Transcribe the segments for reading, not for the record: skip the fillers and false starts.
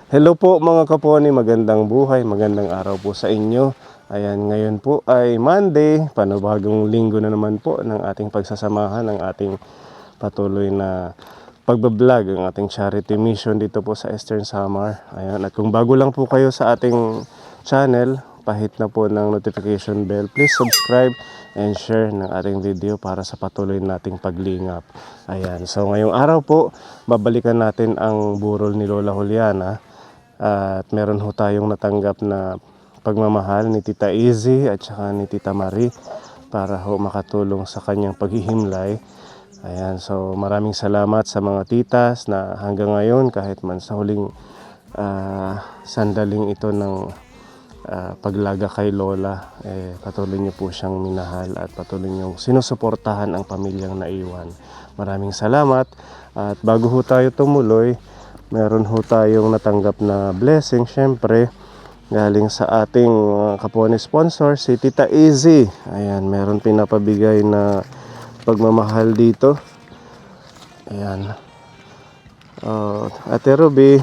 Hello po mga kaponi, magandang buhay, magandang araw po sa inyo. Ayan, ngayon po ay Monday, panibagong linggo na naman po ng ating pagsasamahan, ng ating patuloy na pagbablog, ang ating charity mission dito po sa Eastern Samar. Ayan, at kung bago lang po kayo sa ating channel, pahit na po ng notification bell. Please subscribe and share ng ating video para sa patuloy nating paglingap. Ayan, so ngayong araw po, babalikan natin ang burol ni Lola Juliana. At meron ho tayong natanggap na pagmamahal ni Tita Izzy at saka ni Tita Marie para ho makatulong sa kanyang paghihimlay. Ayan, so maraming salamat sa mga titas na hanggang ngayon kahit man sa huling sandaling ito ng paglaga kay Lola, patuloy niyo po siyang minahal at patuloy niyo sinusuportahan ang pamilyang naiwan. Maraming salamat. At bago ho tayo tumuloy, meron ho tayong natanggap na blessing syempre galing sa ating kapone sponsor, si Tita Izzy. Ayan, meron pinapabigay na pagmamahal dito. Ayan. Ate Ruby,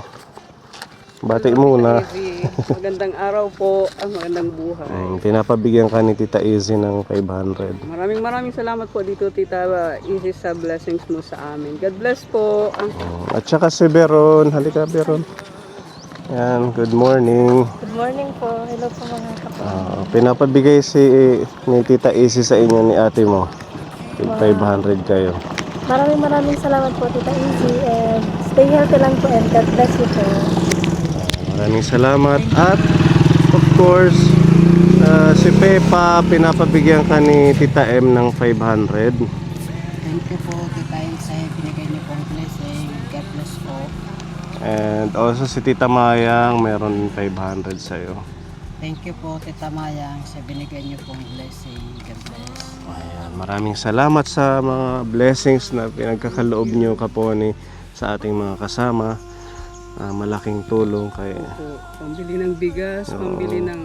bati muna. Magandang araw po, magandang buhay. Pinapabigyan ka ni Tita Izzy ng 500. Maraming salamat po dito, Tita Izzy, sa blessings mo sa amin. God bless po. At saka si Beron, halika Beron. Yan, good morning. Good morning po. Hello po mga kapatid. Pinapabigay ni Tita Izzy sa inyo ni ate mo. 500 kayo. Maraming salamat po Tita Izzy, and stay healthy lang po, and God bless you po. Maraming salamat. At of course, si Pepa, pinapabigyan ka ni Tita M ng 500. Thank you po, Tita Insay. Binigay niyo pong blessing. God bless po. And also si Tita Mayang, meron 500 sa'yo. Thank you po, Tita Mayang, sa binigay niyo pong blessing. God bless. Ayan, maraming salamat sa mga blessings na pinagkakaloob nyo, kaponi, sa ating mga kasama. Malaking tulong kay... Po, pambili ng bigas, pambili ng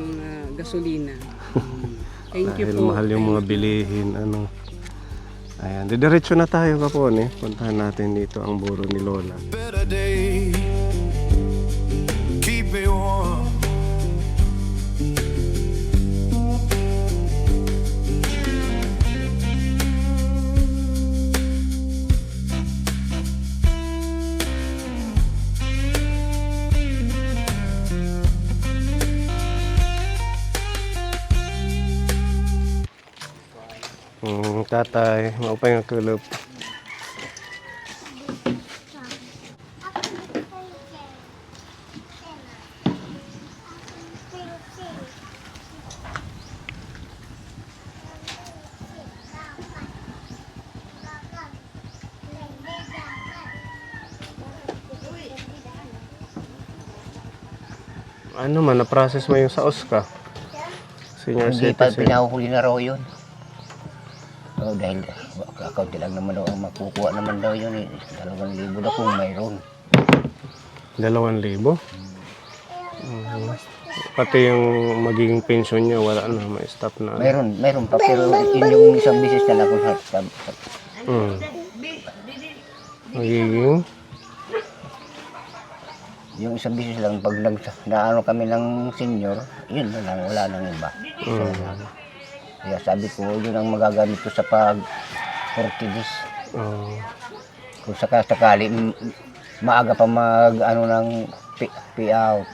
gasolina. Thank you dahil po. mahal yung mga bilihin. Ayan, didiretso na tayo, kaponi. Puntahan natin dito ang buro ni Lola. Better day, keep me warm. Tatay, maupay nga kulop. Ano man, na-process mo yung sa OSCA? Senior Hindi pa citizen. pinahuli na raw yun. Dahil akaunti lang naman daw ang makukuha naman daw yun. 2,000 na kung mayroon. 2,000? Pati yung magiging pension niya, wala na, may stop na. Mayroon pa, pero yun yung isang bisis na lang kung sa Magiging? yung isang bisis lang pag naano kami ng senior, yun na lang, wala nang iba. Kaya sabi ko, yun ang magagamit ko sa pag 40 days. Kung sakali maaga pa mag ano ng payout.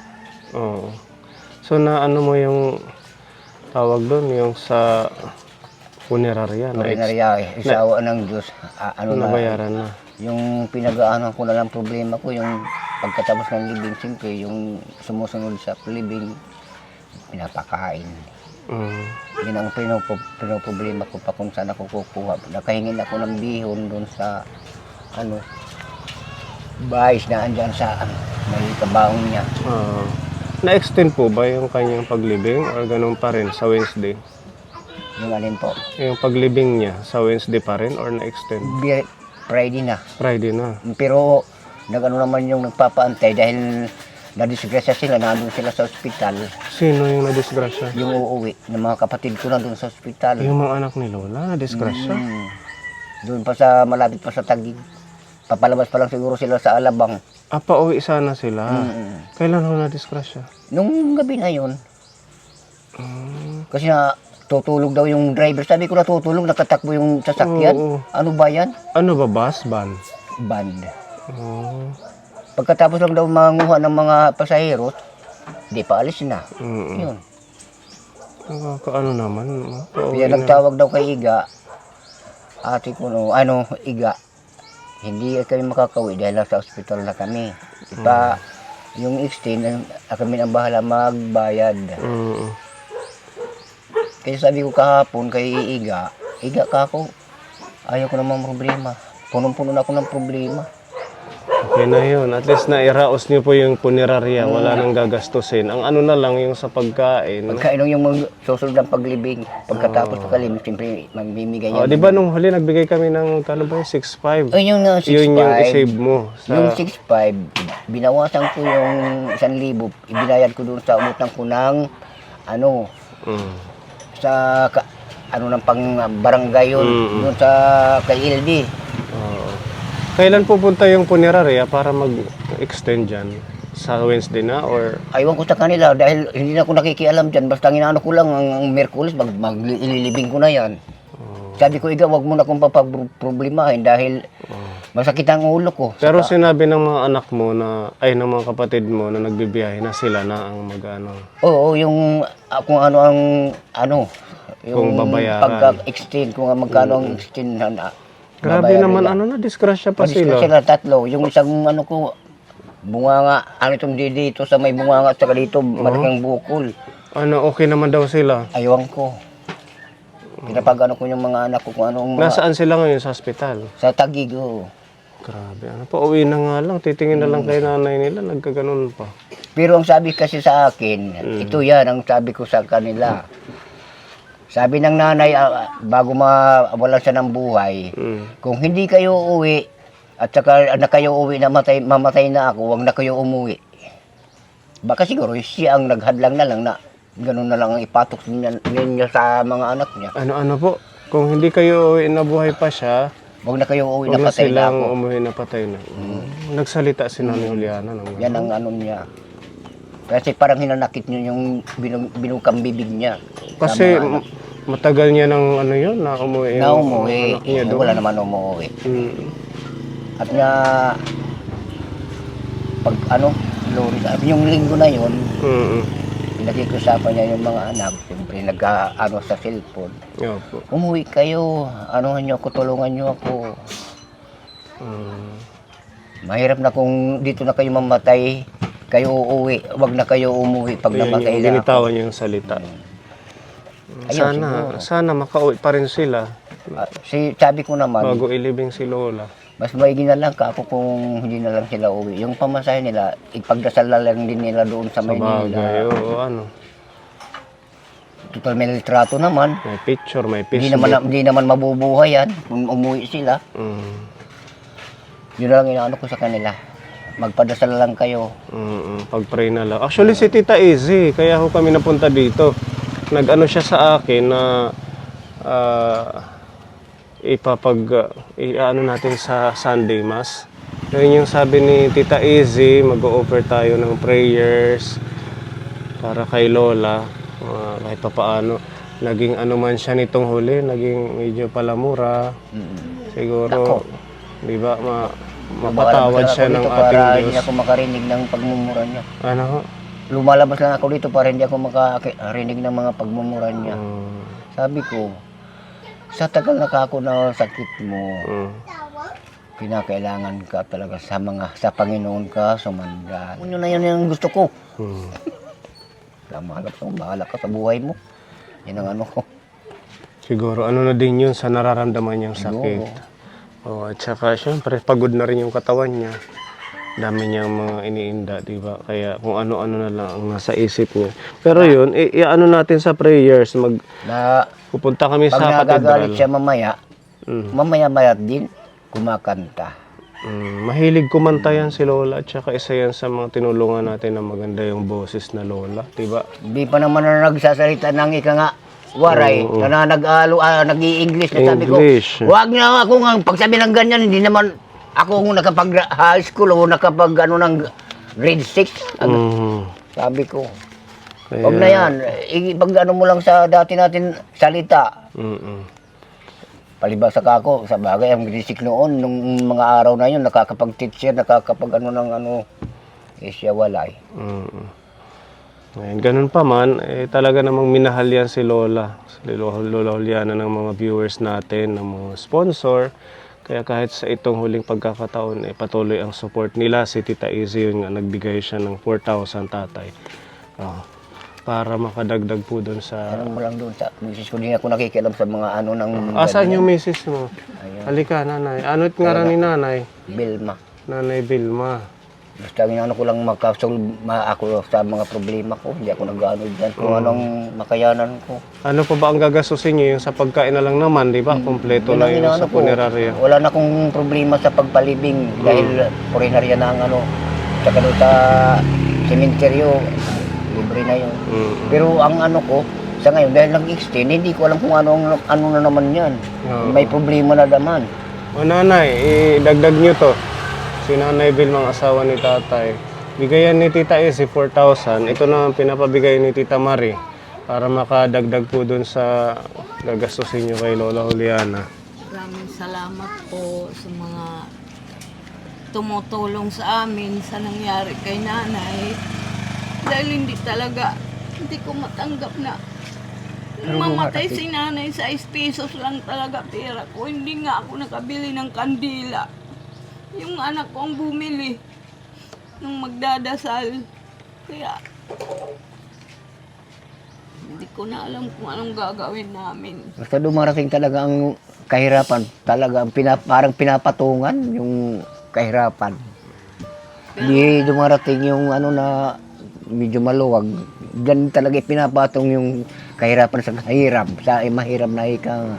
So na ano mo yung tawag doon, yung sa punerarya na Ordinarya, isawa ng Diyos. nabayaran na. Yung pinag-aano ko na lang problema ko, yung pagkatapos ng libing, siyempre, yung sumusunod sa libing, pinapakain. Yun ang pinoproblema ko pa kung saan ako kukuha. Nakahingin ako ng bihon doon sa, bahis na andyan sa may kabaong niya. Na-extend po ba yung kanyang paglibing or ganun pa rin sa Wednesday? Yung alin po. Yung paglibing niya sa Wednesday pa rin or na-extend? Friday na. Friday na. Pero nagano naman yung nagpapaantay dahil nadisgrasya sila, nandun sila sa ospital. Sino yung nadisgrasya? Yung uuwi ng mga kapatid ko nandun sa ospital. Yung mga anak ni Lola, nadisgrasya? Doon pa sa malapit pa sa Taguig. Papalabas pa lang siguro sila sa Alabang. Pauwi sana sila. Kailan ho na-disgrasya? Nung gabi na yun. Kasi na tutulog daw yung driver. Sabi ko na tutulog, nakatakbo yung sasakyan. Oo. Ano ba yan? Ano ba, bus? Van? Band. Oh. Pagkatapos lang daw manguha ng mga pasahero, di pa alis na. Yun. Ano naman? Kaya nagtawag daw kay Iga. Ate ko no, Iga. Hindi kami makakauwi dahil nasa ospital na kami. Pa, yung extend, kami ang bahala magbayad. Kaya sabi ko kahapon kay Iga ka ako, ayaw ko namang problema. Punong-puno na ako ng problema. Okay na yun. At least nairaos niyo po yung punerarya. Wala nang gagastusin. Ang ano na lang yung sa pagkain. Pagkainom yung susunod ng paglibing. Pagkatapos pagkalim, siyempre magbibigay yan. Di ba nung huli nagbigay kami ng kano ba, 6.5? Yun yung 6.5. Yun yung isave mo. Yung 6.5, binawasan ko yung 1,000. Ibinayad ko doon sa umutang ko ng sa ng pang barangay yun, doon sa kay LD. Kailan pupunta yung punerarya para mag-extend dyan? Sa Wednesday na or? Aywan ko sa kanila dahil hindi na ako nakikialam dyan. Basta ang inaano ko lang ang Merkulis, ililibing ko na yan. Sabi ko, Iga, wag mo na akong papaproblemahin dahil masakit ang ulo ko. Pero sinabi ng mga anak mo na, ng mga kapatid mo na nagbibiyahe na sila na ang mag-ano. Oo, yung kung ano ang yung Kung babayaran. pagka-extend, kung magkano ang extend na Grabe babayaran naman, nila. na-disgrasya pa Sila sila. tatlo. Yung isang ko, bunganga, itong dito sa may bunganga, saka dito, malaking bukol. Okay naman daw sila. Aywan ko. Pinapagano ko yung mga anak ko kung anong mga... Nasaan sila ngayon sa ospital? Sa Taguig, oo. Grabe, pauwi na nga lang. Titingin na lang kay nanay nila, nagkaganon pa. Pero ang sabi kasi sa akin, ito yan ang sabi ko sa kanila. Sabi ng nanay, bago mawalan siya ng buhay, kung hindi kayo uwi, at saka na kayo uwi na mamatay na ako, wag na kayo umuwi. Baka siguro siya ang naghadlang na lang na ganun na lang ang ipatok ninyo sa mga anak niya. Ano po? Kung hindi kayo uwi na buhay pa siya, Wag na kayo uwi na wag na patay na silang ako. umuwi na patay na. Nagsalita si Nanay Juliana. Yan ang ano niya. Kasi parang hinanakit niyo yung binukang bibig niya. Kasi matagal niya ng yun, na umuwi. Na yung umuwi, anak niya doon. wala naman umuwi. At nga, pag lori, yung linggo na yun, pinag-iusapan niya yung mga anak, siyempre sa cellphone. Opo. Umuwi kayo, niyo ako, tulungan niyo ako. Mahirap na kung dito na kayo mamatay, kayo uuwi, wag na kayo umuwi pag namatay na ako. Binitawan niya yung salita. Ayun, siguro. Sana makauwi pa rin sila Sabi ko naman, bago ilibing si Lola. mas maigi na lang ako kung hindi na lang sila uwi. Yung pamasahe nila, ipagdasal na lang din nila doon sa Maynila. Bagay, Total may litrato naman. May picture, may Hindi Facebook. naman mabubuhay yan kung umuwi sila. Yun na lang inaano ko sa kanila. Magpadasal na lang kayo. Pag-pray na lang. Actually, si Tita Izzy, kaya ho kami napunta dito. Nag-ano siya sa akin na ano natin sa Sunday Mass. Yun yung sabi ni Tita Izzy, mag-o-offer tayo ng prayers para kay Lola. Kahit pa paano. Naging ano man siya nitong huli, naging medyo palamura. Siguro, di ba, mapatawad siya ng ating para Diyos. hindi ako makarinig ng pagmumura niya. Ano ho? Lumalabas lang ako dito para hindi ako makarinig ng mga pagmumura niya. Sabi ko, sa tagal na kako na sakit mo, kinakailangan ka talaga sa Panginoon ka sumanda. Yun na yun yung gusto ko. Bahala ka sa buhay mo. Yan ang ano ko. Siguro, ano na din yun sa nararamdaman niyang sakit. At saka, syempre, pagod na rin yung katawan niya. Dami niyang mga iniinda, di ba? Kaya kung ano-ano na lang ang nasa isip niya. Pero yun, ano natin sa prayers, pupunta kami Pag sa nagagalit katedral. siya mamaya din, kumakanta. Mahilig kumanta yan si Lola at saka isa yan sa mga tinulungan natin na maganda yung boses na Lola, di ba? Di pa naman na nagsasalita ng waray, na nag-i-English na sabi ko, English. wag na ako nga, pagsabi ng ganyan, hindi naman Ako kung nakapag-high school o nakapag ano ng grade 6. Sabi ko, Kaya, huwag na yan. Ipag ano mo lang sa dati natin salita. Palibasa ka ako, sa bagay, ang grade 6 noon, nung mga araw na yun, nakakapag-teacher, nakakapag ano ng ano, siya walay. Ngayon, ganun pa man, talaga namang minahal yan si Lola. Si Lola Juliana ng mga viewers natin, ng mga sponsor. Kaya kahit sa itong huling pagkakataon, patuloy ang support nila. Si Tita Izzy, yun nga, nagbigay siya ng 4,000 tatay. Para makadagdag po doon sa... Ano mo lang doon sa misis ko, hindi ako nakikialam sa mga ano ng... Asan yung misis mo? Halika, nanay. Ano't nga rin ni nanay? Bilma. Nanay Vilma. Basta ano ko lang makasolve ako sa mga problema ko. Hindi ako nag-ano dyan kung anong makayanan ko. Ano pa ba ang gagastusin niyo? Yung sa pagkain na lang naman, di ba? Kompleto lang yung sa punerarya. Wala na akong problema sa pagpalibing dahil punerarya na ang ano. Tsaka doon sa sementeryo, libre na yun. Pero ang ano ko, sa ngayon, dahil nag-extend, hindi ko alam kung ano na naman yan. May problema na naman. O nanay, idagdag niyo to. Si Nanay Vilma, ang asawa ni tatay. Bigayan ni Tita Izzy 4,000. Ito naman pinapabigay ni Tita Marie para makadagdag po dun sa gagastusin niyo kay Lola Juliana. Maraming salamat po sa mga tumutulong sa amin sa nangyari kay nanay. Dahil hindi ko matanggap na mamatay si nanay. 6 pesos lang talaga pera ko. Hindi nga ako nakabili ng kandila. Yung anak ko ang bumili nung magdadasal. Kaya hindi ko na alam kung anong gagawin namin. Basta dumarating talaga ang kahirapan. Talaga parang pinapatungan yung kahirapan. Hindi dumarating yung ano na medyo maluwag. Diyan talaga pinapatong yung kahirapan sa kahirap. Sa mahirap na ika nga.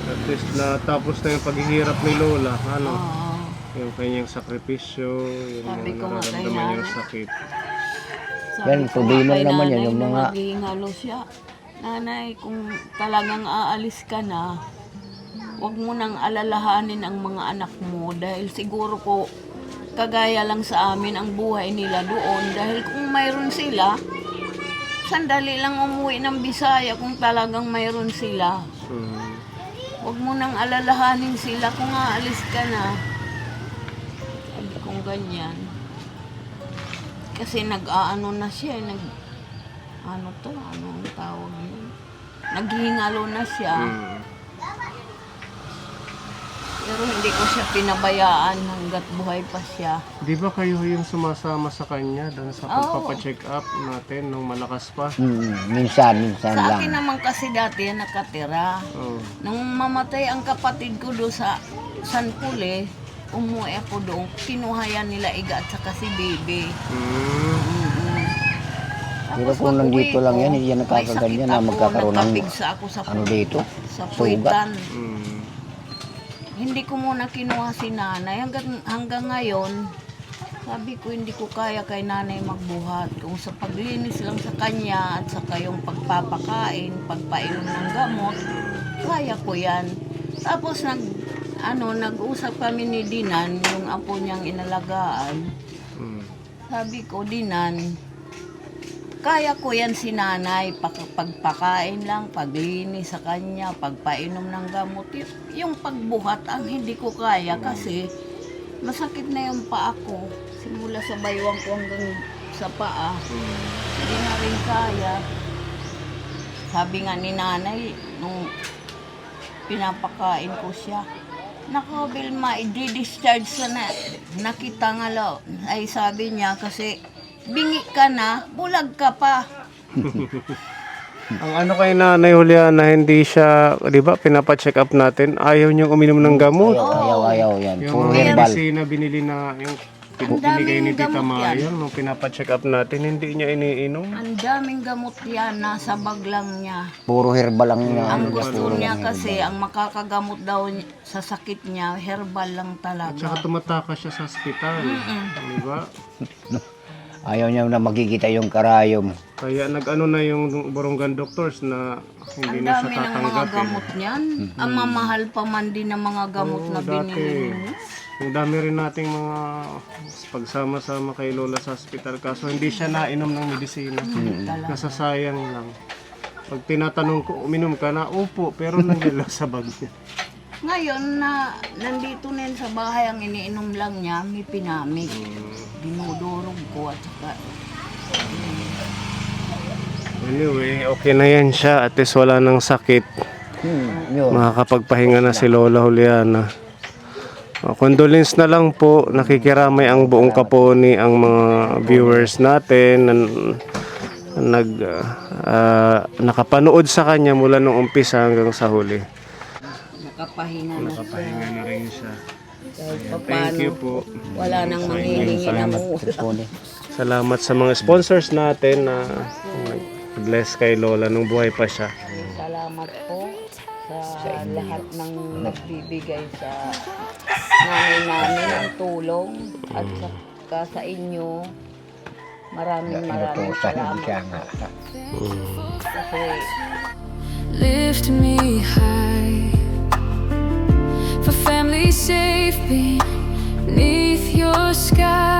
At least tapos na yung paghihirap ni Lola. Ano? Yung kanyang sakripisyo, yung Sabi mga ko nga kay nararamdaman niyang nanay. sakit. Yan, problema naman yan, yung mga- Naghihingalo siya. Nanay, kung talagang aalis ka na, huwag mo nang alalahanin ang mga anak mo dahil siguro po kagaya lang sa amin ang buhay nila doon dahil kung mayroon sila, sandali lang umuwi ng Bisaya kung talagang mayroon sila. Huwag mo nang alalahanin sila kung aalis ka na. Sabi kong ganyan. Kasi nag-aano na siya, anong tawag yun? Naghihingalo na siya. Pero hindi ko siya pinabayaan hanggat buhay pa siya. Di ba kayo yung sumasama sa kanya doon sa pagpapacheck up natin nung malakas pa? Minsan Sa lang. akin naman kasi dati nakatira. Oh. Nung mamatay ang kapatid ko doon sa San Pule, umuwi ako doon. Kinuha nila Iga at saka si Bebe. Pero kung nandito lang yan, hindi yan nakakaganyan na magkakaroon ng nagkapigsa ako sa ano dito, sa sugat. puwitan. Hindi ko muna kinuha si nanay. Hanggang ngayon, sabi ko hindi ko kaya kay nanay magbuhat. Kung sa paglinis lang sa kanya at saka yung pagpapakain, pagpainom ng gamot, kaya ko yan. Tapos nag-usap kami ni Dinan, yung apo niyang inalagaan. Sabi ko, Dinan, kaya ko yan si nanay, pagpakain lang, paglinis sa kanya, pagpainom ng gamot. Yung pagbuhat ang hindi ko kaya kasi masakit na yung paa ko. Simula sa baywang ko hanggang sa paa. Hindi na rin kaya. Sabi nga ni nanay, nung pinapakain ko siya, "Nako, Vilma, i-discharge na. Nakita nga lo." Ay sabi niya kasi, bingi ka na, bulag ka pa. Ang ano kay Nanay Juliana, hindi siya, di ba, pinapacheck up natin, ayaw niyang uminom ng gamot. Ayaw yan. Yung Puro mga herbal. medicine na binili na, yung binigay daming ni Tita gamot Maya, nung pinapacheck up natin, hindi niya iniinom. Ang daming gamot yan, nasa bag lang niya. Puro herbal lang yan. Ang gusto niya kasi, ang makakagamot daw sa sakit niya, herbal lang At saka talaga. tumatakas siya sa ospital. Di ba? Ayaw niya na makikita yung karayom. Kaya nag-ano na yung Borongan doctors na hindi Ang na dami siya ng mga tatanggapin. gamot niyan. Ang mamahal pa man din ng mga gamot na Oo, binili dati. mo. Yung dami rin nating mga pagsama-sama kay Lola sa hospital kaso hindi siya nainom ng medisina. Nasasayang lang. Pag tinatanong ko, uminom ka na? Opo, pero nandiyan lang sa bag niya. Ngayon na nandito na yun sa bahay, ang iniinom lang niya, may pinamig. Dinudurog ko at saka Anyway, okay na yan siya. At least wala nang sakit. Yun. Makakapagpahinga na si Lola Juliana. Condolence na lang po. Nakikiramay ang buong Kaponi, ang mga viewers natin na nakapanood sa kanya mula nung umpisa hanggang sa huli. nakapahinga na siya. Nakapahinga na rin siya. Kahit Thank paano, you po. wala nang manghihingi ng ulam. Salamat sa mga sponsors natin na bless kay Lola nung buhay pa siya. Salamat po sa lahat ng nagbibigay sa nanay namin ng tulong at saka sa inyo. Maraming Inutusan siya salamat. nga. Kasi Lift me high for family safe beneath your sky.